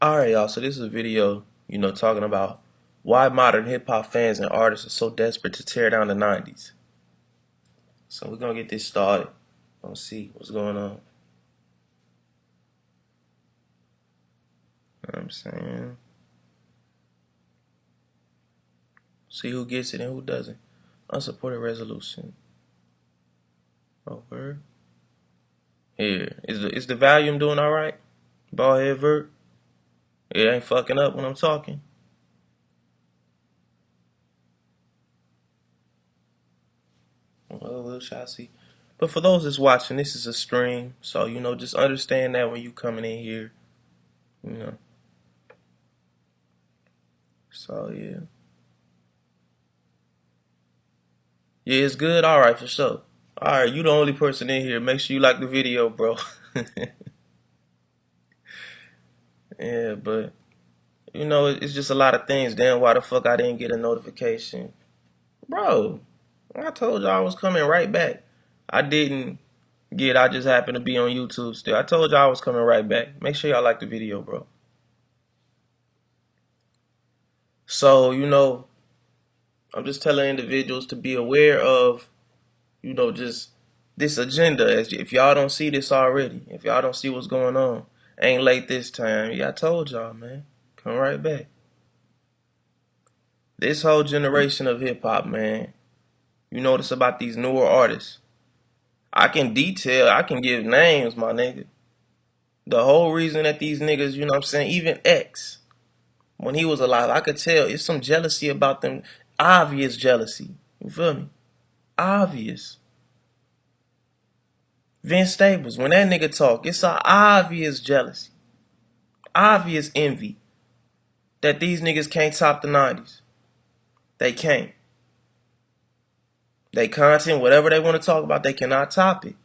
Alright, y'all, so this is a video, talking about why modern hip-hop fans and artists are so desperate to tear down the 90s. So we're gonna get this started. Let's see what's going on. You know what I'm saying? See who gets it and who doesn't. Unsupported resolution. Over. Here. Is the volume doing alright? Bald head vert? It ain't fucking up when I'm talking. Well, we shall see. But for those that's watching, this is a stream. So, just understand that when you coming in here. So, yeah. Yeah, it's good? Alright, for sure. Alright, you the only person in here. Make sure you like the video, bro. Yeah, but, it's just a lot of things. Damn, why the fuck I didn't get a notification? Bro, I told y'all I was coming right back. I just happened to be on YouTube still. I told y'all I was coming right back. Make sure y'all like the video, bro. So, I'm just telling individuals to be aware of, just this agenda. If y'all don't see this already, if y'all don't see what's going on, ain't late this time. Yeah, I told y'all, man. Come right back. This whole generation of hip-hop, man, you notice about these newer artists. I can give names, my nigga. The whole reason that these niggas, even X, when he was alive, I could tell it's some jealousy about them. Obvious jealousy. You feel me? Obvious. Vince Staples, when that nigga talk, it's an obvious jealousy. Obvious envy. That these niggas can't top the 90s. They can't. They content, whatever they want to talk about, they cannot top it.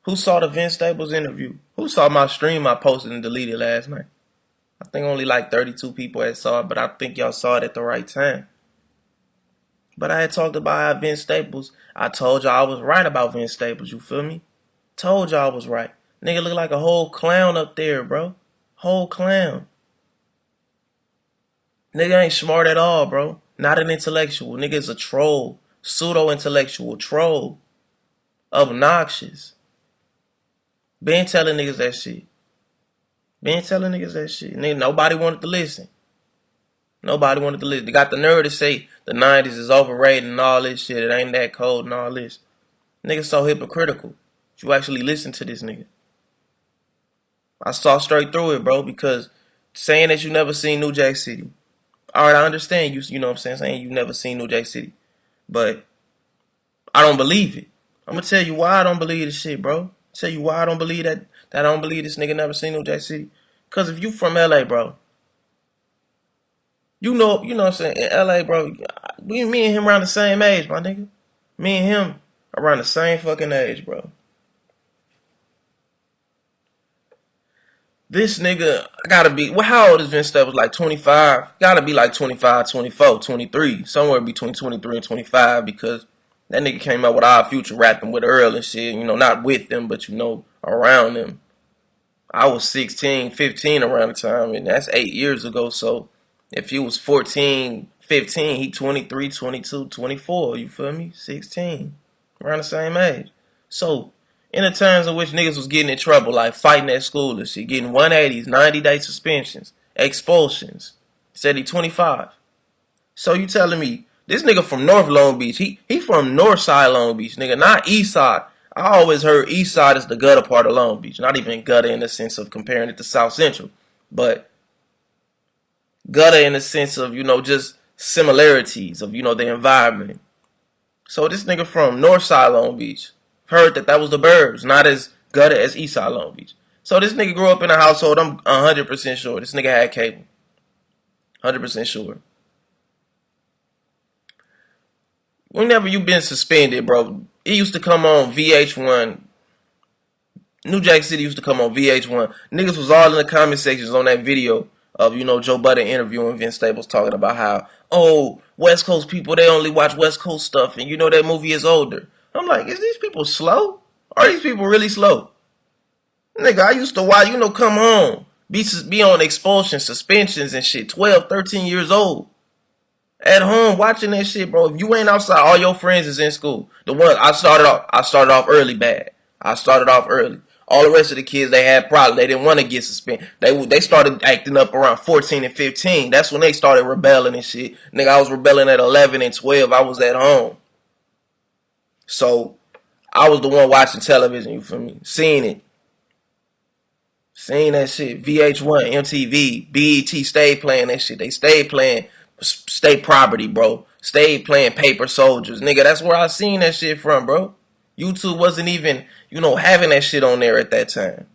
Who saw the Vince Staples interview? Who saw my stream I posted and deleted last night? I think only like 32 people had saw it, but I think y'all saw it at the right time. But I had talked about how Vince Staples, I told y'all I was right about Vince Staples, you feel me? Told y'all I was right. Nigga look like a whole clown up there, bro. Whole clown. Nigga ain't smart at all, bro. Not an intellectual. Nigga is a troll. Pseudo-intellectual troll. Obnoxious. Been telling niggas that shit. Nigga, nobody wanted to listen. Nobody wanted to listen. They got the nerve to say the 90s is overrated and all this shit. It ain't that cold and all this. Nigga so hypocritical. If you actually listen to this nigga. I saw straight through it, bro, because saying that you never seen New Jack City. Alright, I understand you know what I'm saying you never seen New Jack City. But I don't believe it. I'm gonna tell you why I don't believe this shit, bro. Tell you why I don't believe that I don't believe this nigga never seen New Jack City. Cause if you from LA, bro, you know what I'm saying, in LA, bro, me and him around the same age, my nigga. Me and him around the same fucking age, bro. This nigga gotta be, well, how old is Vince Staples? Like 25? Gotta be like 25, 24, 23. Somewhere between 23 and 25 because that nigga came out with Odd Future rapping with Earl and shit. Not with them, but around them. I was 16, 15 around the time, and that's 8 years ago. So if he was 14, 15, he 23, 22, 24, you feel me? 16. Around the same age. So in the times in which niggas was getting in trouble, like fighting at school and shit, getting 180s, 90-day suspensions, expulsions, said he 25. So you telling me this nigga from North Long Beach, he from North Side Long Beach, nigga, not East Side. I always heard East Side is the gutter part of Long Beach. Not even gutter in the sense of comparing it to South Central, but gutter in the sense of, just similarities of, the environment. So this nigga from North Side Long Beach heard that was the burbs, not as gutter as East Side Long Beach. So this nigga grew up in a household, I'm 100% sure this nigga had cable. 100% sure. Whenever you been suspended, bro, it used to come on VH1. New Jack City used to come on VH1. Niggas was all in the comment sections on that video of, Joe Budden interviewing Vince Staples talking about how, oh, West Coast people, they only watch West Coast stuff, and that movie is older. I'm like, is these people slow? Are these people really slow? Nigga, I used to watch, come on. Be on expulsion, suspensions and shit. 12, 13 years old. At home watching that shit, bro. If you ain't outside, all your friends is in school. The one I started off early bad. I started off early. All the rest of the kids, they had problems. They didn't want to get suspended. They started acting up around 14 and 15. That's when they started rebelling and shit. Nigga, I was rebelling at 11 and 12. I was at home. So, I was the one watching television, you feel me? Seeing it. Seeing that shit. VH1, MTV, BET stayed playing that shit. They stayed playing State Property, bro. Stayed playing Paper Soldiers. Nigga, that's where I seen that shit from, bro. YouTube wasn't even, having that shit on there at that time.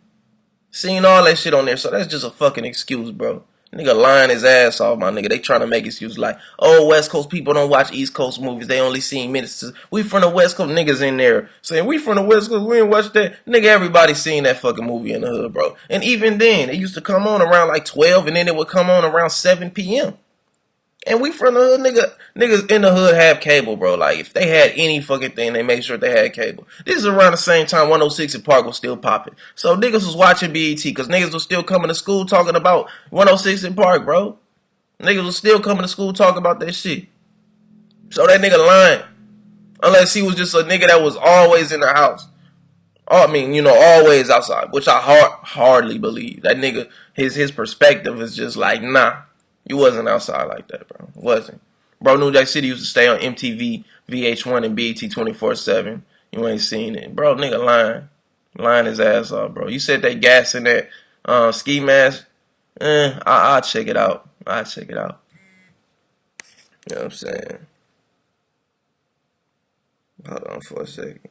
Seeing all that shit on there, so that's just a fucking excuse, bro. Nigga lying his ass off, my nigga. They trying to make excuses like, oh, West Coast people don't watch East Coast movies. They only seen minutes. We from the West Coast, niggas in there saying, we from the West Coast, we ain't watch that. Nigga, everybody seen that fucking movie in the hood, bro. And even then, it used to come on around like 12, and then it would come on around 7 p.m. And we from the hood, niggas in the hood have cable, bro. Like, if they had any fucking thing, they make sure they had cable. This is around the same time 106 in Park was still popping. So niggas was watching BET, because niggas was still coming to school talking about 106 in Park, bro. Niggas was still coming to school talking about that shit. So that nigga lying. Unless he was just a nigga that was always in the house. Always outside, which I hardly believe. That nigga, his perspective is just like, nah. You wasn't outside like that, bro. Wasn't. Bro, New Jack City used to stay on MTV, VH1, and BET 24/7. You ain't seen it. Bro, nigga lying. Lying his ass off, bro. You said they gassing that ski mask. I'll check it out. I'll check it out. You know what I'm saying? Hold on for a second.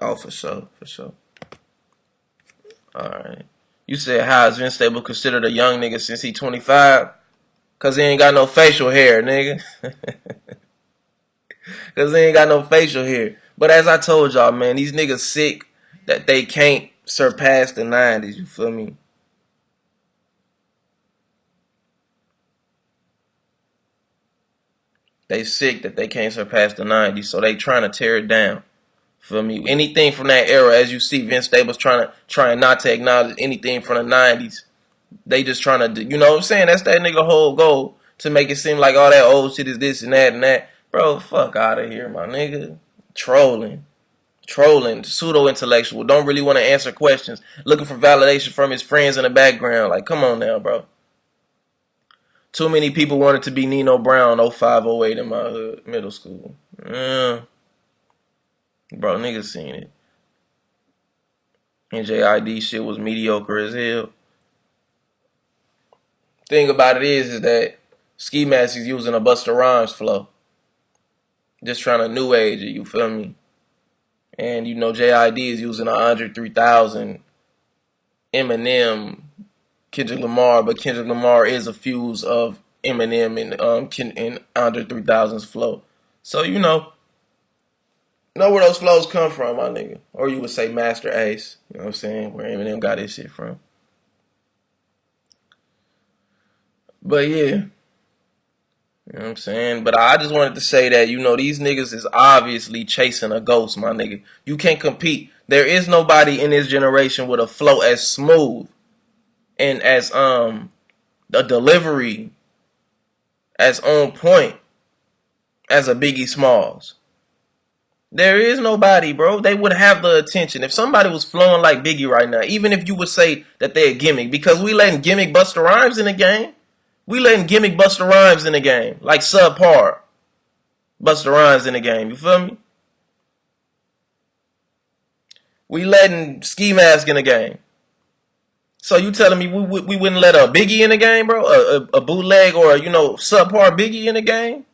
Oh, for sure. For sure. Alright. You said, how is Vince Staples considered a young nigga since he 25? Because he ain't got no facial hair, nigga. Because he ain't got no facial hair. But as I told y'all, man, these niggas sick that they can't surpass the 90s, you feel me? They sick that they can't surpass the 90s, so they trying to tear it down. Feel me? Anything from that era, as you see, Vince Staples trying not to acknowledge anything from the 90s. They just trying to do, you know what I'm saying? That's that nigga whole goal, to make it seem like all that old shit is this and that and that. Bro, fuck out of here, my nigga. Trolling, pseudo-intellectual. Don't really want to answer questions. Looking for validation from his friends in the background. Like, come on now, bro. Too many people wanted to be Nino Brown 05, 08 in my hood, middle school. Bro, niggas seen it. NJID shit was mediocre as hell. Thing about it is that Ski Mask is using a Busta Rhymes flow. Just trying to new age it, you feel me? And JID is using a Andre 3000, Eminem, Kendrick Lamar, but Kendrick Lamar is a fuse of Eminem and Andre 3000's flow. So know where those flows come from, my nigga. Or you would say Master Ace. You know what I'm saying? Where Eminem got his shit from. But yeah. You know what I'm saying? But I just wanted to say that, these niggas is obviously chasing a ghost, my nigga. You can't compete. There is nobody in this generation with a flow as smooth and as a delivery as on point as a Biggie Smalls. There is nobody, bro. They would have the attention. If somebody was flowing like Biggie right now, even if you would say that they're a gimmick, because we letting gimmick Busta Rhymes in the game. We letting gimmick Busta Rhymes in the game. Like subpar Busta Rhymes in the game. You feel me? We letting Ski Mask in the game. So you telling me we wouldn't let a Biggie in the game, bro? A bootleg or subpar Biggie in the game?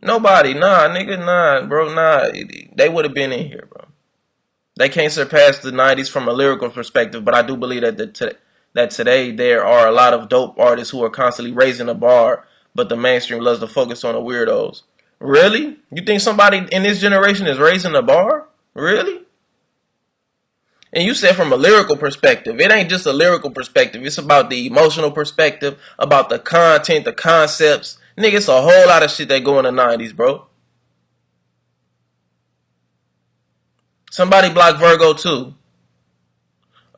Nobody, nah, nigga, nah, bro, nah. They would have been in here, bro. They can't surpass the 90s from a lyrical perspective, but I do believe that today there are a lot of dope artists who are constantly raising the bar, but the mainstream loves to focus on the weirdos. Really? You think somebody in this generation is raising the bar? Really? And you said from a lyrical perspective. It ain't just a lyrical perspective. It's about the emotional perspective, about the content, the concepts. Nigga, it's a whole lot of shit that go in the 90s, bro. Somebody block Virgo too.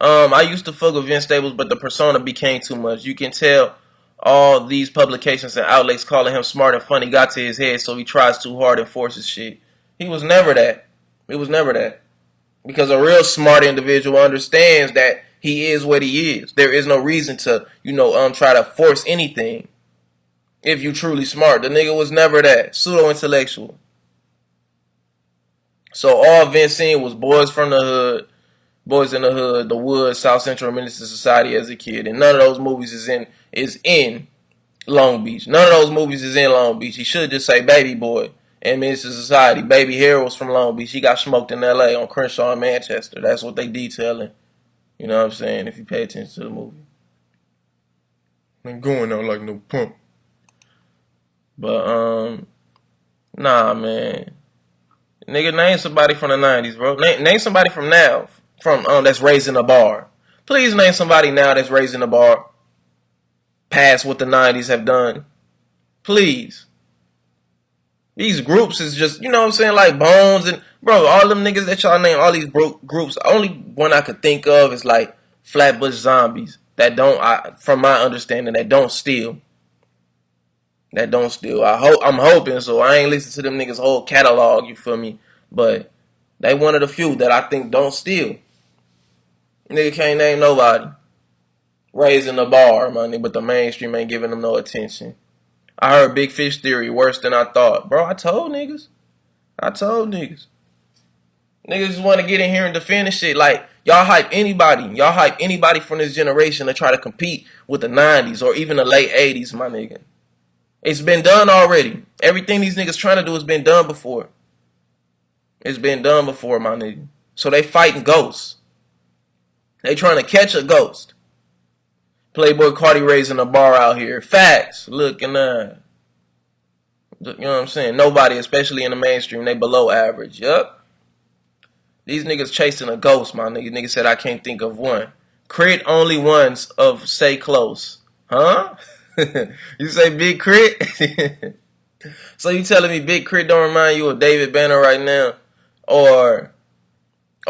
I used to fuck with Vince Staples, but the persona became too much. You can tell all these publications and outlets calling him smart and funny got to his head, so he tries too hard and forces shit. He was never that. It was never that. Because a real smart individual understands that he is what he is. There is no reason to, try to force anything. If you truly smart. The nigga was never that. Pseudo-intellectual. So all Vince seen was boys from the hood, boys in the hood, the woods, South Central Minister Society as a kid. And none of those movies is in Long Beach. None of those movies is in Long Beach. He should just say Baby Boy and Minister Society. Baby Harold was from Long Beach. He got smoked in L.A. on Crenshaw and Manchester. That's what they detailing. You know what I'm saying? If you pay attention to the movie. Ain't going out like no pump. But, nah, man. Nigga, name somebody from the 90s, bro. Name somebody from now. That's raising the bar. Please name somebody now that's raising the bar. Past what the 90s have done. Please. These groups is just, you know what I'm saying, like Bones and, bro, all them niggas that y'all name, all these groups, only one I could think of is like Flatbush Zombies that don't, from my understanding, that don't steal. That don't steal. I'm hoping so. I ain't listen to them niggas' whole catalog, you feel me? But they one of the few that I think don't steal. Nigga can't name nobody. Raising the bar, my nigga, but the mainstream ain't giving them no attention. I heard Big Fish Theory worse than I thought. Bro, I told niggas. Niggas just want to get in here and defend this shit. Like, y'all hype anybody. Y'all hype anybody from this generation to try to compete with the 90s or even the late 80s, my nigga. It's been done already. Everything these niggas trying to do has been done before. It's been done before, my nigga. So they fighting ghosts. They trying to catch a ghost. Playboy Cardi raising the bar out here. Facts. Look and you know what I'm saying? Nobody, especially in the mainstream, they below average. Yup. These niggas chasing a ghost, my nigga. Nigga said I can't think of one. Crit only ones of say close. Huh? You say Big Crit? So you telling me Big Crit don't remind you of David Banner right now? Or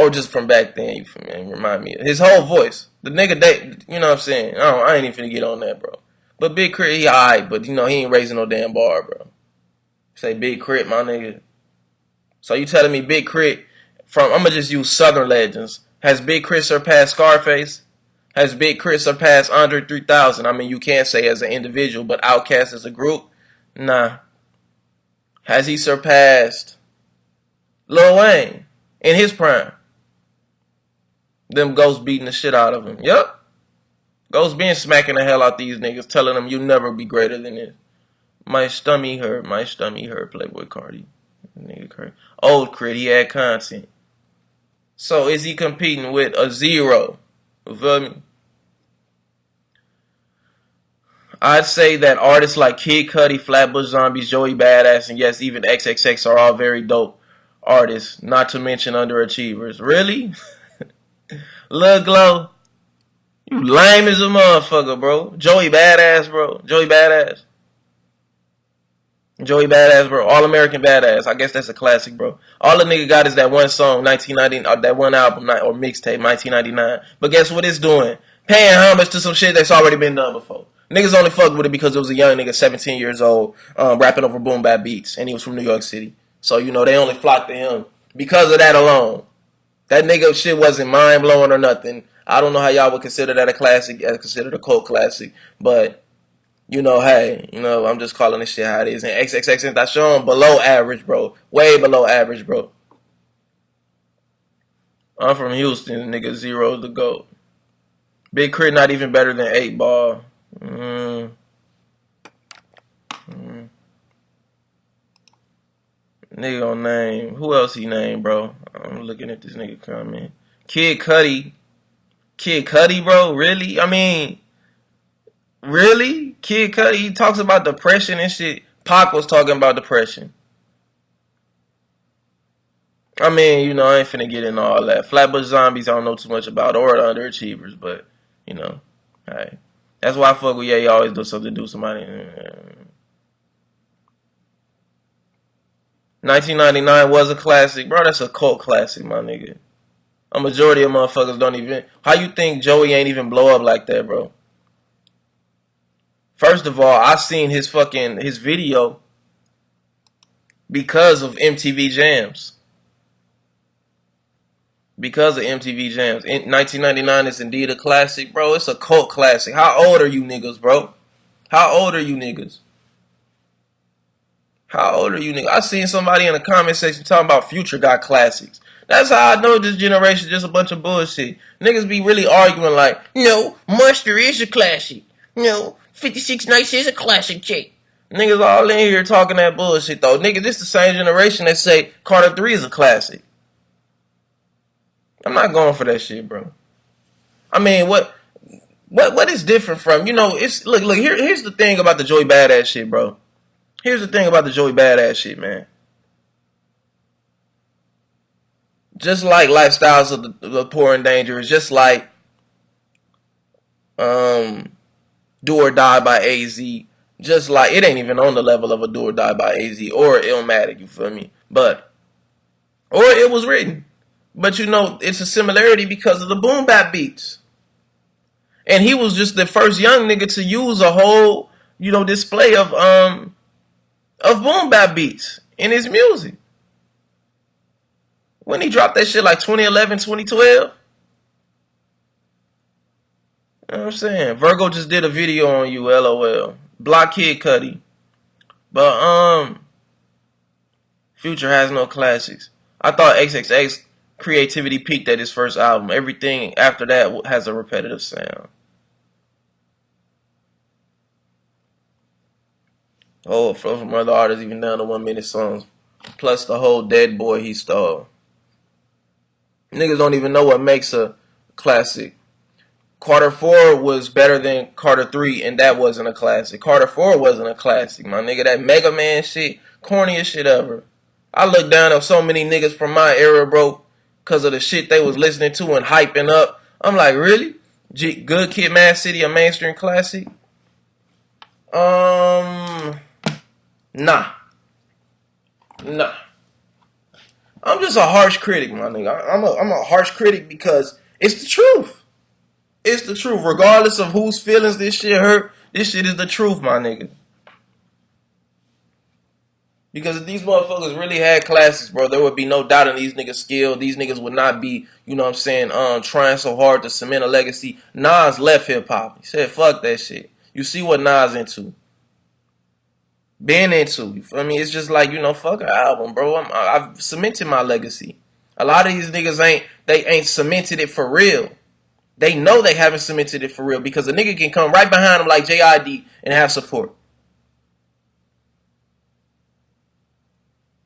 just from back then, you feel me? Remind me of his whole voice. The nigga, you know what I'm saying? I ain't even finna get on that, bro. But Big Crit, he alright, but he ain't raising no damn bar, bro. Say Big Crit, my nigga. So you telling me Big Crit I'm gonna just use Southern legends. Has Big Crit surpassed Scarface? Has Big Crit surpassed Andre 3000? I mean, you can't say as an individual, but Outkast as a group? Nah. Has he surpassed Lil Wayne in his prime? Them ghosts beating the shit out of him. Yup. Ghosts being smacking the hell out these niggas, telling them you'll never be greater than this. My stomach hurt, Playboy Cardi. Nigga crazy. Old Crit, he had content. So is he competing with a zero? You feel me? I'd say that artists like Kid Cudi, Flatbush Zombies, Joey Badass, and yes, even XXX are all very dope artists, not to mention underachievers. Really? Lil Glow, you lame as a motherfucker, bro. Joey Badass, bro. Joey Badass, bro. All American Badass. I guess that's a classic, bro. All the nigga got is that one song, 1990, that one album or mixtape, 1999. But guess what it's doing? Paying homage to some shit that's already been done before. Niggas only fucked with it because it was a young nigga, 17 years old, rapping over boom bap beats, and he was from New York City. So, they only flocked to him because of that alone. That nigga shit wasn't mind-blowing or nothing. I don't know how y'all would consider that a classic, considered a cult classic, but, hey, I'm just calling this shit how it is. And XXXTentacion, below average, bro. Way below average, bro. I'm from Houston, nigga, zero to go. Big Crit not even better than 8 Ball. Nigga on name. Who else he named, bro? I'm looking at this nigga comment. Kid Cudi, bro? Really? I mean, really? Kid Cudi, he talks about depression and shit. Pac was talking about depression. I mean, I ain't finna get into all that. Flatbush Zombies, I don't know too much about, or the underachievers, but, hey. That's why I fuck with he always do something to do somebody. 1999 was a classic. Bro, that's a cult classic, my nigga. A majority of motherfuckers don't even. How you think Joey ain't even blow up like that, bro? First of all, I seen his video because of MTV Jams. Because of MTV Jams. In 1999 is indeed a classic, bro. It's a cult classic. How old are you niggas, bro? How old are you niggas? How old are you niggas? I seen somebody in the comment section talking about Future got classics. That's how I know this generation just a bunch of bullshit. Niggas be really arguing like, no, Monster is a classic. No, 56 Nights is a classic chick. Niggas all in here talking that bullshit though. Nigga, this the same generation that say Carter 3 is a classic. I'm not going for that shit, bro. I mean, what is different from, it's look here's the thing about the Joey Badass shit, bro. Here's the thing about the Joey Badass shit, man. Just like Lifestyles of the Poor and Dangerous, just like Do or Die by AZ, just like it ain't even on the level of a Do or Die by AZ or Illmatic, you feel me? Or it was written. But it's a similarity because of the boom bap beats. And he was just the first young nigga to use a whole, display of boom bap beats in his music. When he dropped that shit like 2011, 2012. You know what I'm saying? Virgo just did a video on you, LOL. Block Kid Cudi. But Future has no classics. I thought XXX creativity peaked at his first album. Everything after that has a repetitive sound. Oh, from other artists, even down to 1 minute songs. Plus the whole Dead Boy he stole. Niggas don't even know what makes a classic. Carter 4 was better than Carter 3, and that wasn't a classic. Carter 4 wasn't a classic, my nigga. That Mega Man shit, corniest shit ever. I look down on so many niggas from my era, bro, because of the shit they was listening to and hyping up. I'm like, really? Good Kid, Mad City, a mainstream classic? Nah. I'm just a harsh critic, my nigga. I'm a harsh critic because it's the truth. It's the truth. Regardless of whose feelings this shit hurt, this shit is the truth, my nigga. Because if these motherfuckers really had classics, bro, there would be no doubt in these niggas' skill. These niggas would not be, trying so hard to cement a legacy. Nas left hip-hop. He said, fuck that shit. You see what Nas into. Been into. You feel me? It's just like, fuck an album, bro. I've cemented my legacy. A lot of these niggas ain't cemented it for real. They know they haven't cemented it for real because a nigga can come right behind them like JID and have support.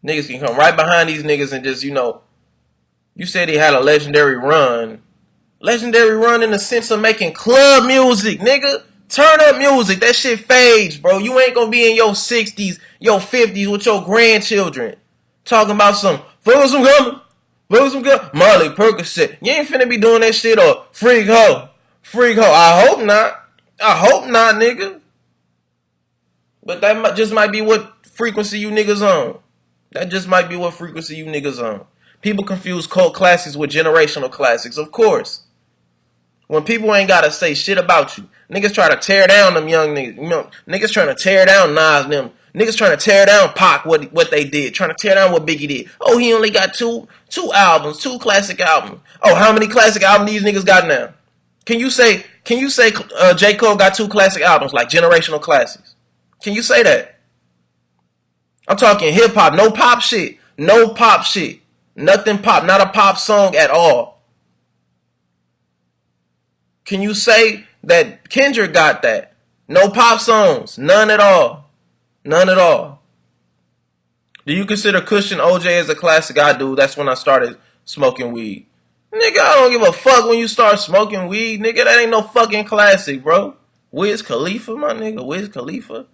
Niggas can come right behind these niggas and just, you said he had a legendary run. Legendary run in the sense of making club music, nigga. Turn up music. That shit fades, bro. You ain't gonna be in your 60s, your 50s with your grandchildren. Talking about some, fuck some gum. Molly Percocet. You ain't finna be doing that shit or freak hoe. I hope not, nigga. But that just might be what frequency you niggas on. People confuse cult classics with generational classics, of course. When people ain't gotta say shit about you. Niggas try to tear down them young niggas. Niggas trying to tear down Nas them. Niggas trying to tear down Pac, what they did. Trying to tear down what Biggie did. Oh, he only got two albums, 2 classic albums. Oh, how many classic albums these niggas got now? Can you say J. Cole got 2 classic albums, like generational classics? Can you say that? I'm talking hip-hop, no pop shit. Nothing pop, not a pop song at all. Can you say that Kendrick got that? No pop songs, none at all. Do you consider Kush and OJ as a classic? I do. That's when I started smoking weed. Nigga, I don't give a fuck when you start smoking weed. Nigga, that ain't no fucking classic, bro. Wiz Khalifa, my nigga. Wiz Khalifa.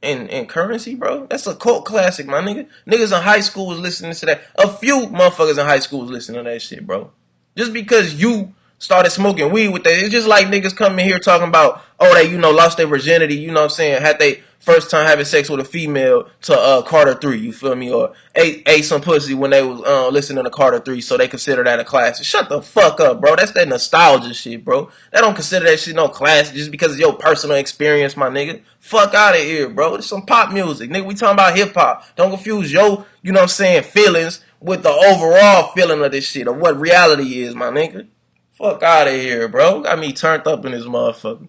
And Currency, bro. That's a cult classic, my nigga. Niggas in high school was listening to that. A few motherfuckers in high school was listening to that shit, bro. Just because you started smoking weed with that, it's just like niggas coming here talking about, oh, they, lost their virginity, you know what I'm saying, had they first time having sex with a female to Carter 3, you feel me? Or ate some pussy when they was listening to Carter 3, so they consider that a classic. Shut the fuck up, bro. That's that nostalgia shit, bro. They don't consider that shit no classic just because of your personal experience, my nigga. Fuck out of here, bro. It's some pop music. Nigga, we talking about hip-hop. Don't confuse your, you know what I'm saying, feelings with the overall feeling of this shit, or what reality is, my nigga. Fuck out of here, bro. Got me turned up in this motherfucker.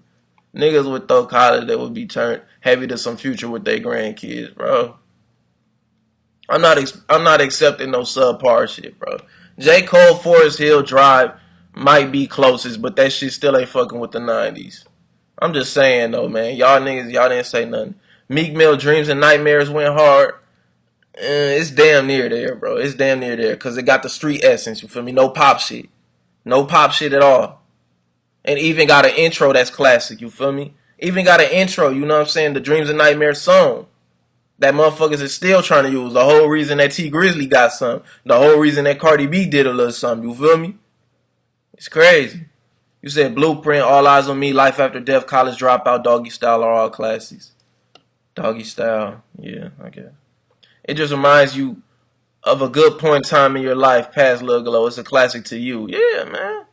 Niggas would throw college that would be turned heavy to some future with their grandkids, bro. I'm not accepting no subpar shit, bro. J. Cole, Forest Hill Drive might be closest, but that shit still ain't fucking with the 90s. I'm just saying though, man. Y'all niggas, y'all didn't say nothing. Meek Mill, Dreams and Nightmares went hard. It's damn near there, bro. It's damn near there, because it got the street essence, you feel me? No pop shit. No pop shit at all. And even got an intro that's classic, you feel me? Even got an intro, you know what I'm saying? The Dreams and Nightmares song that motherfuckers is still trying to use. The whole reason that T Grizzly got some. The whole reason that Cardi B did a little something, you feel me? It's crazy. You said Blueprint, All Eyes on Me, Life After Death, College Dropout, Doggy Style are all classics. Doggy Style, yeah, I guess. It just reminds you of a good point in time in your life past Lil Glow. It's a classic to you. Yeah, man.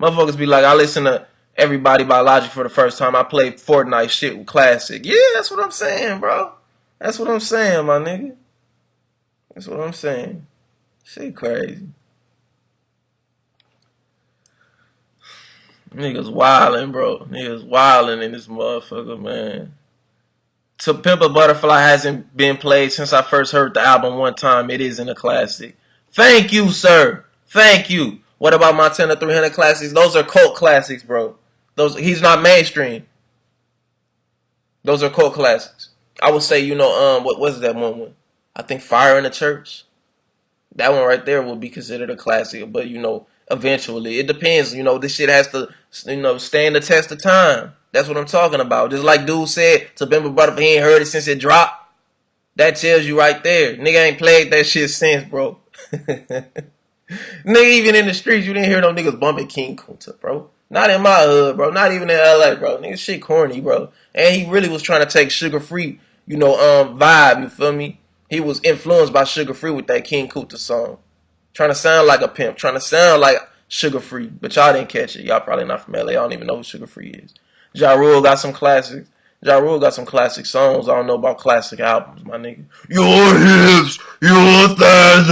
Motherfuckers be like, I listen to Everybody by Logic for the first time. I played Fortnite shit with classic. Yeah, that's what I'm saying, bro. That's what I'm saying, my nigga. That's what I'm saying. Shit crazy. Niggas wildin', bro. Niggas wildin' in this motherfucker, man. To Pimp a Butterfly hasn't been played since I first heard the album one time. It isn't a classic. Thank you, sir. Thank you. What about my 10 to 300 classics? Those are cult classics, bro. He's not mainstream. Those are cult classics. I would say, you know, what was that one? I think Fire in the Church. That one right there would be considered a classic. But, you know, eventually. It depends. You know, this shit has to, you know, stand the test of time. That's what I'm talking about. Just like dude said, to Bimba Butterfly, he ain't heard it since it dropped. That tells you right there. Nigga ain't played that shit since, bro. Nigga, even in the streets, you didn't hear no niggas bumping King Kunta, bro. Not in my hood, bro. Not even in LA, bro. Nigga, shit corny, bro. And he really was trying to take Sugar Free, you know, vibe, you feel me? He was influenced by Sugar Free with that King Kunta song. Trying to sound like a pimp. Trying to sound like Sugar Free. But y'all didn't catch it. Y'all probably not from LA. Y'all don't even know who Sugar Free is. Ja Rule got some classics. Ja Rule got some classic songs. I don't know about classic albums, my nigga. Your hips, your thighs,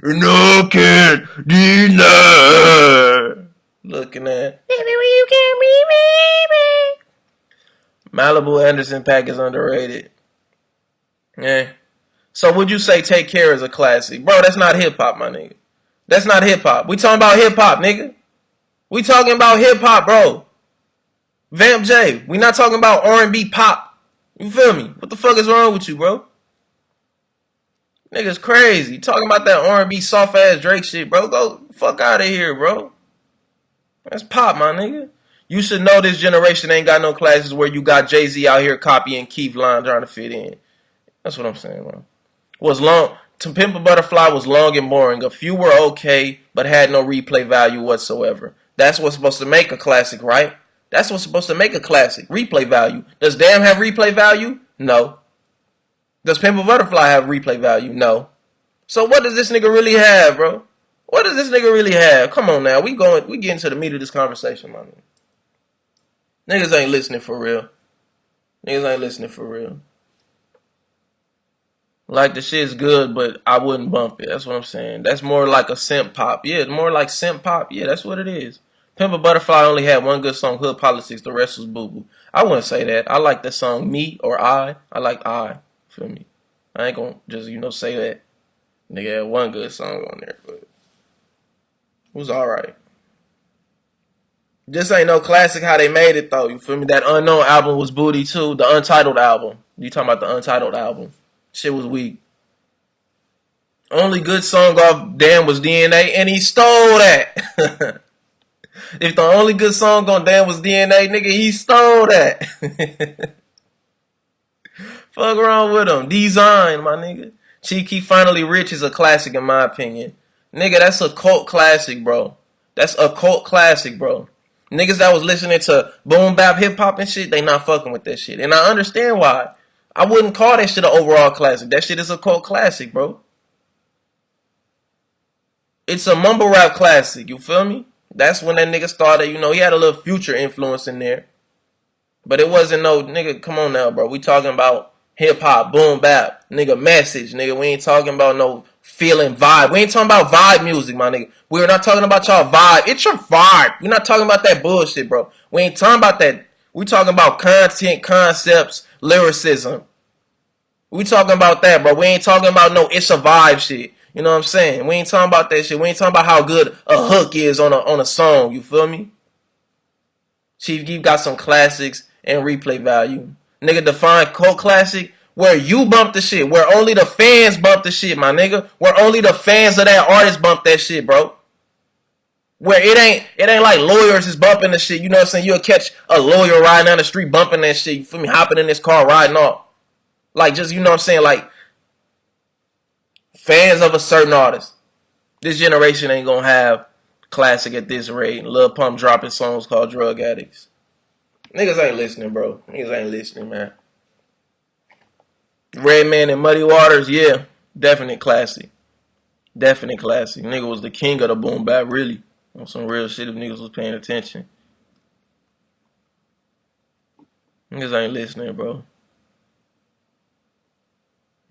no can deny. Looking at baby, when you can be baby. Malibu Anderson .Paak is underrated. Yeah. So would you say Take Care is a classic? Bro, that's not hip hop, my nigga. That's not hip hop. We talking about hip hop, nigga. We talking about hip hop, bro. Vamp J. We not talking about R&B pop. You feel me? What the fuck is wrong with you, bro? Niggas crazy. Talking about that R&B soft ass Drake shit, bro. Go fuck out of here, bro. That's pop, my nigga. You should know this generation ain't got no classes where you got Jay-Z out here copying Keith line trying to fit in. That's what I'm saying, bro. To Pimp a Butterfly was long and boring. A few were okay, but had no replay value whatsoever. That's what's supposed to make a classic, right? That's what's supposed to make a classic. Replay value. Does Damn have replay value? No. Does Pimp a Butterfly have replay value? No. So what does this nigga really have, bro? What does this nigga really have? Come on now. We getting to the meat of this conversation, my nigga. Niggas ain't listening for real. Niggas ain't listening for real. Like, the shit's good, but I wouldn't bump it. That's what I'm saying. That's more like a simp pop. Yeah, more like simp pop. Yeah, that's what it is. Pimp a Butterfly only had one good song, Hood Politics. The rest was boo-boo. I wouldn't say that. I like the song Me or I. I like I. Feel me? I ain't gonna just, you know, say that. Nigga had one good song on there, but it was alright. This ain't no classic how they made it, though. You feel me? That Unknown album was booty, too. The Untitled album. You talking about the Untitled album. Shit was weak. Only good song off Damn was DNA, and he stole that. If the only good song on Damn was DNA, nigga, he stole that. Fuck wrong with him. Design, my nigga. Cheeky Finally Rich is a classic in my opinion. Nigga, that's a cult classic, bro. That's a cult classic, bro. Niggas that was listening to boom bap hip hop and shit, they not fucking with that shit. And I understand why. I wouldn't call that shit an overall classic. That shit is a cult classic, bro. It's a mumble rap classic, you feel me? That's when that nigga started, you know, he had a little Future influence in there. But it wasn't no, nigga, come on now, bro. We talking about hip hop, boom bap, nigga, message, nigga. We ain't talking about no feeling vibe. We ain't talking about vibe music, my nigga. We're not talking about y'all vibe. It's your vibe. We're not talking about that bullshit, bro. We ain't talking about that. We talking about content, concepts, lyricism. We talking about that, bro. We ain't talking about no it's a vibe shit. You know what I'm saying? We ain't talking about that shit. We ain't talking about how good a hook is on a song. You feel me? Chief Keef got some classics and replay value. Nigga, define cult classic where you bump the shit, where only the fans bump the shit, my nigga. Where only the fans of that artist bump that shit, bro. Where it ain't like lawyers is bumping the shit. You know what I'm saying? You'll catch a lawyer riding down the street bumping that shit. You feel me? Hopping in this car, riding off. Like, just, you know what I'm saying? Like, fans of a certain artist. This generation ain't gonna have classic at this rate. Lil Pump dropping songs called Drug Addicts. Niggas ain't listening, bro. Niggas ain't listening, man. Redman and Muddy Waters, yeah. Definite classic. Definite classic. Nigga was the king of the boom bap, really. On some real shit if niggas was paying attention. Niggas ain't listening, bro.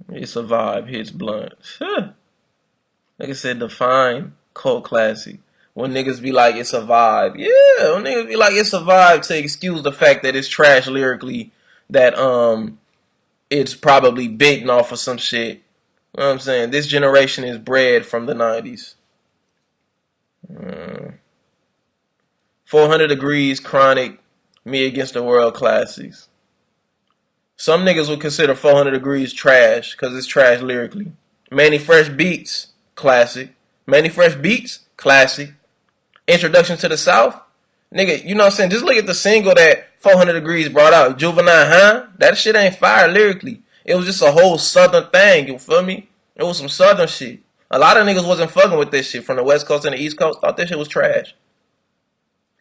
It's a vibe, hits blunt. Like I said, define cult classic. When niggas be like, it's a vibe. Yeah, when niggas be like, it's a vibe to excuse the fact that it's trash lyrically. That it's probably bitten off of some shit. You know what I'm saying? This generation is bred from the 90s. 400 Degrees, Chronic, Me Against the World classics. Some niggas would consider 400 Degrees trash because it's trash lyrically. Manny Fresh Beats, classic. Manny Fresh Beats, classic. Introduction to the South, nigga, you know what I'm saying? Just look at the single that 400 Degrees brought out. Juvenile, huh? That shit ain't fire lyrically. It was just a whole southern thing, you feel me? It was some southern shit. A lot of niggas wasn't fucking with this shit from the West Coast and the East Coast. Thought this shit was trash.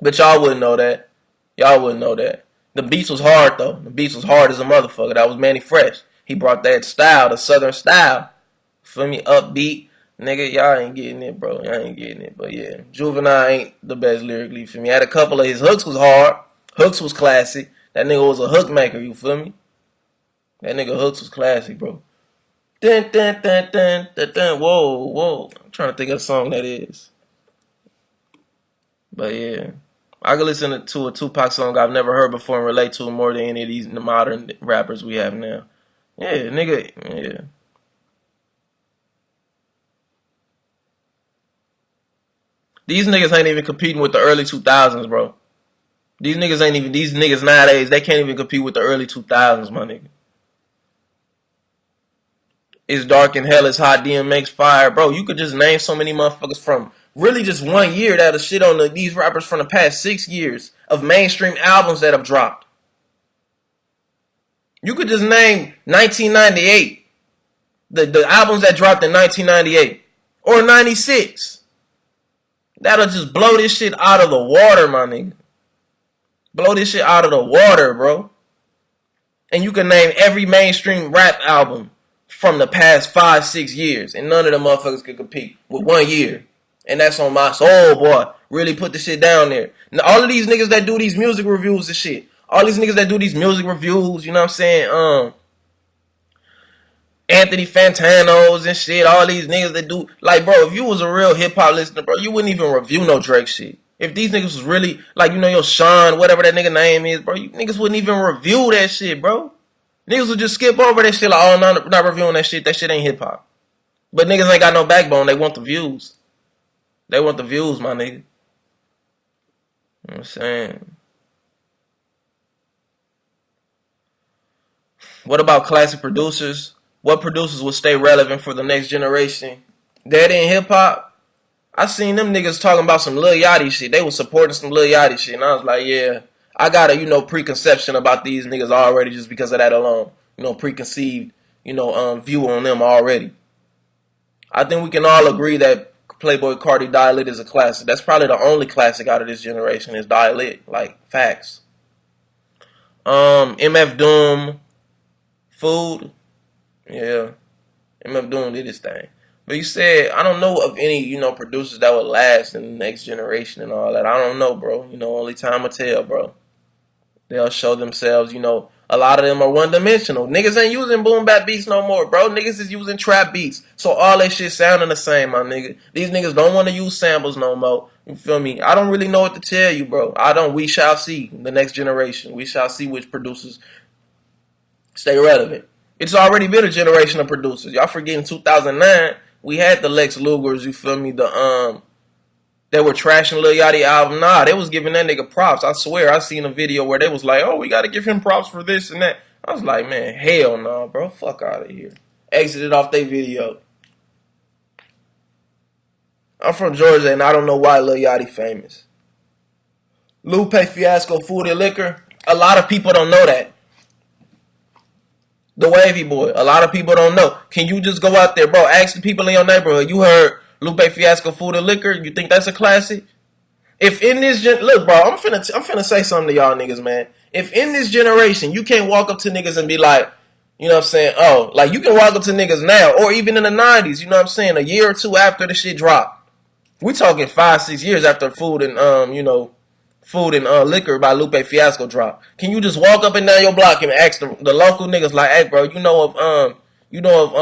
But y'all wouldn't know that. Y'all wouldn't know that. The beats was hard, though. The beats was hard as a motherfucker. That was Manny Fresh. He brought that style, the southern style. Feel me? Upbeat. Nigga, y'all ain't getting it, bro. Y'all ain't getting it. But yeah, Juvenile ain't the best lyrically for me. Had a couple of his hooks was hard. Hooks was classic. That nigga was a hook maker, you feel me? That nigga Hooks was classic, bro. Dun, dun, dun, dun, dun, dun. Whoa, whoa. I'm trying to think of the song that is. But yeah. I can listen to a Tupac song I've never heard before and relate to it more than any of these modern rappers we have now. Yeah, nigga, yeah. These niggas ain't even competing with the early 2000s, bro. These niggas nowadays, they can't even compete with the early 2000s, my nigga. It's dark and hell is hot, DMX fire. Bro, you could just name so many motherfuckers from really just 1 year that'll shit on these rappers from the past 6 years of mainstream albums that have dropped. You could just name 1998. The albums that dropped in 1998. Or 96. That'll just blow this shit out of the water, my nigga. Blow this shit out of the water, bro. And you can name every mainstream rap album from the past 5-6 years. And none of them motherfuckers could compete with 1 year. And that's on my soul, boy. Really put the shit down there. Now, all of these niggas that do these music reviews and shit. All these niggas that do these music reviews, you know what I'm saying? Anthony Fantanos and shit. All these niggas that do... Like, bro, if you was a real hip-hop listener, bro, you wouldn't even review no Drake shit. If these niggas was really... Like, you know, your Sean, whatever that nigga name is, bro, you niggas wouldn't even review that shit, bro. Niggas would just skip over that shit like, oh, no, not reviewing that shit. That shit ain't hip-hop. But niggas ain't got no backbone. They want the views. They want the views, my nigga. You know what I'm saying? What about classic producers? What producers will stay relevant for the next generation? Dead in hip-hop? I seen them niggas talking about some Lil Yachty shit. They was supporting some Lil Yachty shit. And I was like, yeah, I got a, you know, preconception about these niggas already just because of that alone. You know, preconceived, you know, view on them already. I think we can all agree that Playboy Cardi Die Lit is a classic. That's probably the only classic out of this generation is Die Lit. Like, facts. MF Doom, Food. Yeah. MF Doom did his thing. But you said, I don't know of any, producers that would last in the next generation and all that. I don't know, bro. Only time will tell, bro. They'll show themselves, a lot of them are one-dimensional. Niggas ain't using boom bap beats no more, bro. Niggas is using trap beats. So all that shit sounding the same, my nigga. These niggas don't want to use samples no more. You feel me? I don't really know what to tell you, bro. We shall see the next generation. We shall see which producers stay relevant. It's already been a generation of producers. Y'all forgetting 2009, we had the Lex Lugers, you feel me? They were trashing Lil Yachty album. Nah, they was giving that nigga props. I swear, I seen a video where they was like, oh, we got to give him props for this and that. I was like, man, hell no, bro. Fuck out of here. Exited off their video. I'm from Georgia, and I don't know why Lil Yachty famous. Lupe Fiasco, Food and Liquor. A lot of people don't know that. The Wavy Boy. A lot of people don't know. Can you just go out there, bro? Ask the people in your neighborhood. You heard Lupe Fiasco, Food and Liquor. You think that's a classic? If in this look, bro, I'm finna say something to y'all niggas, man. If in this generation you can't walk up to niggas and be like, you know what I'm saying? Oh, like you can walk up to niggas now, or even in the 90s, you know what I'm saying? A year or two after the shit dropped. We talking 5-6 years after Food and Food and Liquor by Lupe Fiasco drop. Can you just walk up and down your block and ask the local niggas like, hey, bro, you know of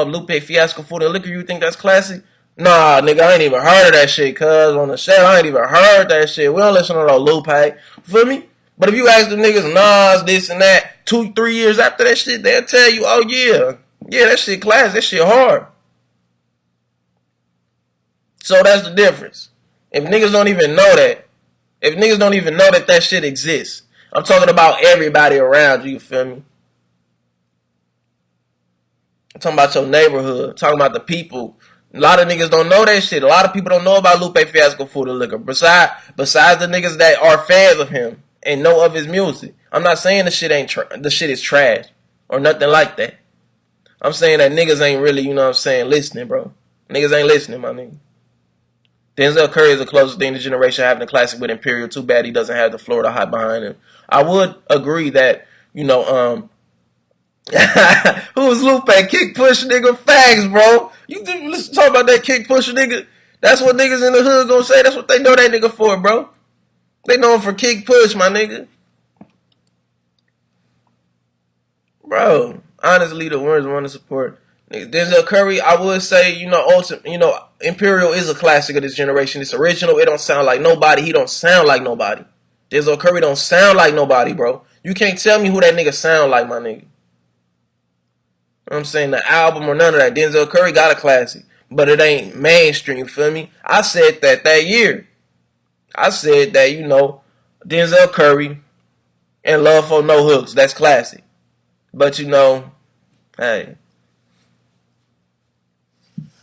Lupe Fiasco, Food and Liquor? You think that's classic? Nah, nigga, I ain't even heard of that shit, cuz on the show, I ain't even heard that shit. We don't listen to no Lupe. Feel me? But if you ask the niggas Nas, this and that, 2-3 years after that shit, they'll tell you, oh yeah, that shit classic, that shit hard. So that's the difference. If niggas don't even know that, that shit exists, I'm talking about everybody around you, you feel me? I'm talking about your neighborhood, I'm talking about the people. A lot of niggas don't know that shit. A lot of people don't know about Lupe Fiasco, Food and Liquor. Besides the niggas that are fans of him and know of his music. I'm not saying the shit is trash or nothing like that. I'm saying that niggas ain't really, listening, bro. Niggas ain't listening, my nigga. Denzel Curry is the closest thing to generation having a classic with Imperial. Too bad he doesn't have the Florida hype behind him. I would agree that, who's Lupe? Kick push nigga fags, bro. You listen talk about that kick push nigga. That's what niggas in the hood gonna say. That's what they know that nigga for, bro. They know him for kick push, my nigga. Bro, honestly, the ones want to support Denzel Curry. I would say, Imperial is a classic of this generation. It's original. It don't sound like nobody. He don't sound like nobody. Denzel Curry don't sound like nobody, bro. You can't tell me who that nigga sound like, my nigga. You know what I'm saying? The album or none of that. Denzel Curry got a classic, but it ain't mainstream, feel me? I said that year. I said that, Denzel Curry and Love for No Hooks, that's classic. But, hey.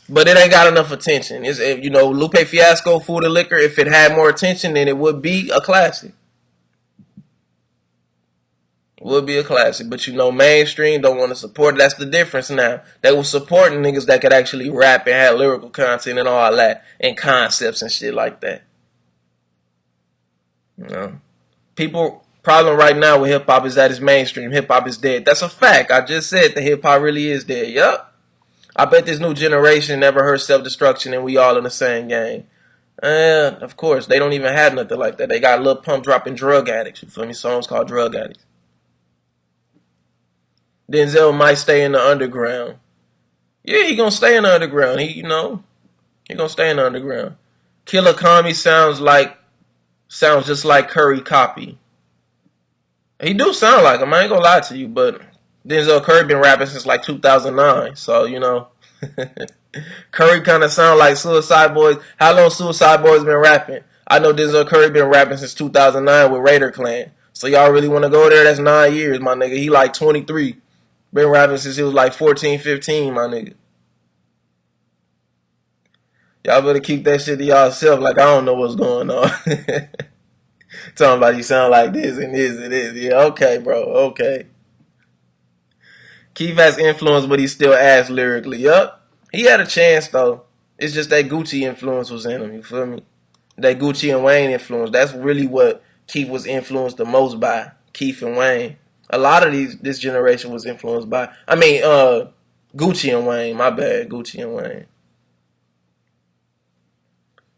But it ain't got enough attention. It's, Lupe Fiasco, Food and Liquor, if it had more attention, then it would be a classic. Would be a classic, but mainstream don't want to support it. That's the difference now. They were supporting niggas that could actually rap and have lyrical content and all that, and concepts and shit like that. People problem right now with hip hop is that it's mainstream. Hip hop is dead. That's a fact. I just said that hip hop really is dead. Yup. I bet this new generation never heard self-destruction and we all in the same game. Of course, they don't even have nothing like that. They got Lil Pump dropping Drug Addicts. You feel me? Songs called Drug Addicts. Denzel might stay in the underground. Yeah, he gonna stay in the underground. He gonna stay in the underground. Killer Kami sounds just like Curry copy. He do sound like him. I ain't gonna lie to you, but Denzel Curry been rapping since like 2009. So Curry kind of sound like Suicide Boys. How long Suicide Boys been rapping? I know Denzel Curry been rapping since 2009 with Raider Clan. So y'all really want to go there? That's 9 years, my nigga. He like 23. Been rapping since he was like 14, 15, my nigga. Y'all better keep that shit to y'allself. Like, I don't know what's going on. Talking about you sound like this and this and this. Yeah, okay, bro. Okay. Keith has influence, but he's still ass lyrically. Yup. He had a chance, though. It's just that Gucci influence was in him. You feel me? That Gucci and Wayne influence. That's really what Keith was influenced the most by. Keith and Wayne. A lot of this generation was influenced by. Gucci and Wayne. My bad, Gucci and Wayne.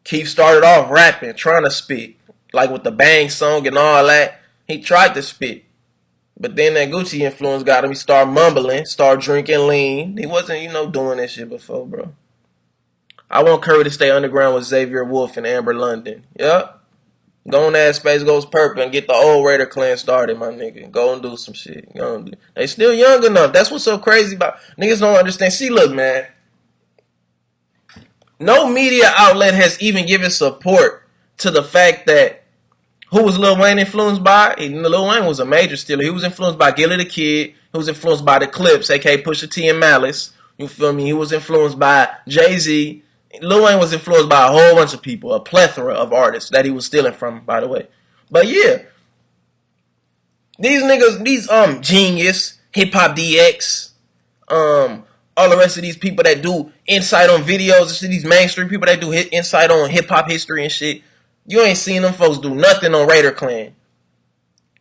Keith started off rapping, trying to spit, like with the Bang song and all that. He tried to spit, but then that Gucci influence got him. He started mumbling, started drinking lean. He wasn't, doing that shit before, bro. I want Curry to stay underground with Xavier Wolf and Amber London. Yep. Go on that Space Goes Purple and get the old Raider clan started, my nigga. Go and do some shit. They still young enough. That's what's so crazy about niggas don't understand. See, look, man. No media outlet has even given support to the fact that who was Lil Wayne influenced by? Lil Wayne was a major stealer. He was influenced by Gilly the Kid. He was influenced by the Clips, aka Pusha T and Malice. You feel me? He was influenced by Jay-Z. Lil Wayne was influenced by a whole bunch of people, a plethora of artists that he was stealing from, by the way. But yeah, these niggas, Genius, Hip Hop DX, all the rest of these people that do insight on videos, these mainstream people that do insight on hip hop history and shit, you ain't seen them folks do nothing on Raider Clan.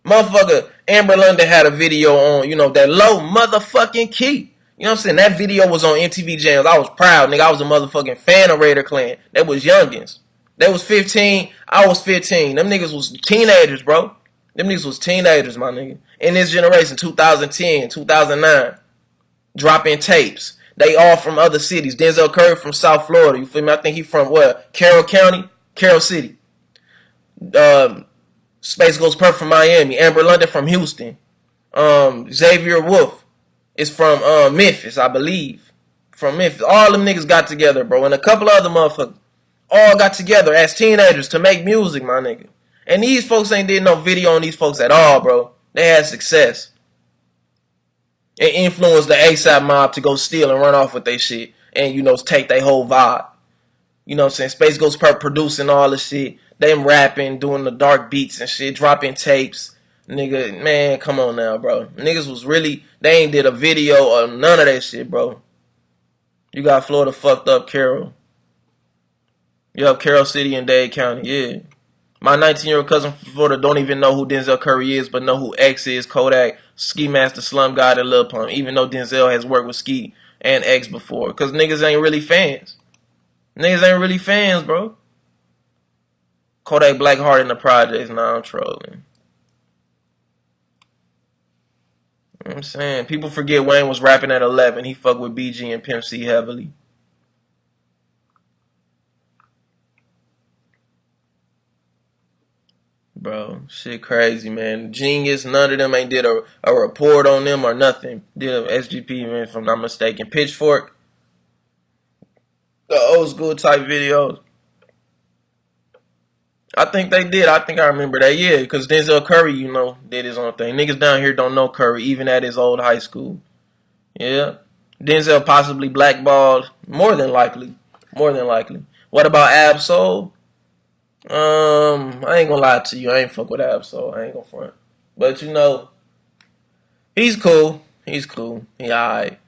Motherfucker, Amber London had a video on, that low motherfucking key. You know what I'm saying? That video was on MTV Jams. I was proud, nigga. I was a motherfucking fan of Raider Clan. They was youngins. They was 15. I was 15. Them niggas was teenagers, bro. Them niggas was teenagers, my nigga. In this generation, 2010, 2009. Dropping tapes. They all from other cities. Denzel Curry from South Florida. You feel me? I think he from what? Carroll County? Carroll City. Space Goes Purple from Miami. Amber London from Houston. Xavier Wolf is from Memphis, I believe. From Memphis. All them niggas got together, bro. And a couple other motherfuckers all got together as teenagers to make music, my nigga. And these folks ain't did no video on these folks at all, bro. They had success. It influenced the ASAP mob to go steal and run off with their shit. And, take their whole vibe. You know what I'm saying? Space Ghost Perp producing all the shit. Them rapping, doing the dark beats and shit. Dropping tapes. Nigga, man, come on now, bro. Niggas was really, they ain't did a video or none of that shit, bro. You got Florida fucked up, Carroll. Yup, Carroll City and Dade County, yeah. My 19-year-old cousin from Florida don't even know who Denzel Curry is, but know who X is, Kodak, Ski Master, Slum God, and Lil Pump, even though Denzel has worked with Ski and X before. Because niggas ain't really fans. Niggas ain't really fans, bro. Kodak Blackheart in the projects. Nah, I'm trolling. You know what I'm saying? People forget Wayne was rapping at 11. He fucked with BG and Pimp C heavily. Bro, shit crazy, man. Genius, none of them ain't did a report on them or nothing. Did a SGP, man, if I'm not mistaken. Pitchfork. The old school type videos. I think they did. I think I remember that, yeah. Because Denzel Curry, did his own thing. Niggas down here don't know Curry, even at his old high school. Yeah. Denzel possibly blackballed. More than likely. More than likely. What about Ab-Soul? I ain't gonna lie to you. I ain't fuck with Ab-Soul. I ain't gonna front. But he's cool. He's cool. He alright.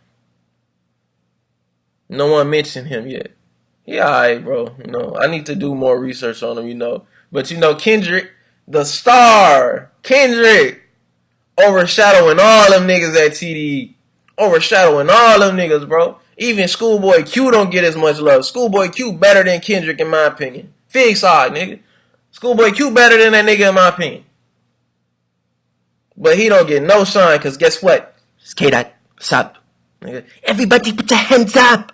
No one mentioned him yet. He alright, bro. I need to do more research on him, But Kendrick, the star, Kendrick, overshadowing all them niggas at TDE. Overshadowing all them niggas, bro. Even Schoolboy Q don't get as much love. Schoolboy Q better than Kendrick in my opinion. Fig side, nigga. Schoolboy Q better than that nigga in my opinion. But he don't get no shine, because guess what? It's K-Dot. What's up? Nigga. Everybody put your hands up.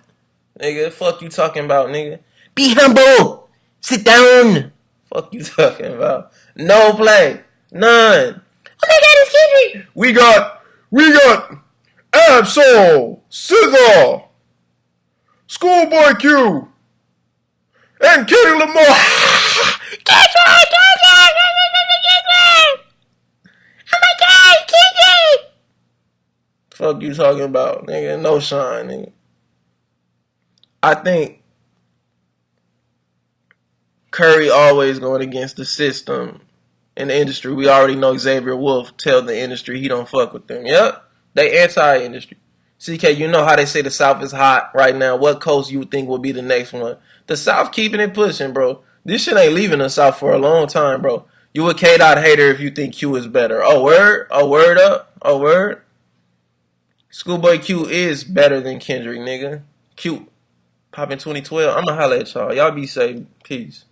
Nigga, fuck you talking about, nigga? Be humble. Sit down. Fuck you talking about? No play. None. Oh my god, it's Kendrick. We got Ab-Soul, Scissor, Schoolboy Q, and Kenny Lamar. Kendrick! Oh my god, Kendrick! Fuck you talking about, nigga? No shine, nigga. I think Curry always going against the system in the industry. We already know Xavier Wolf tell the industry he don't fuck with them. Yep, they anti-industry. CK, you know how they say the South is hot right now. What coast you would think would be the next one? The South keeping it pushing, bro. This shit ain't leaving the South for a long time, bro. You a K-Dot hater if you think Q is better. Oh, word? Oh, word up? Oh, word? Schoolboy Q is better than Kendrick, nigga. Q. Poppin' 2012. I'ma holla at y'all. Y'all be safe. Peace.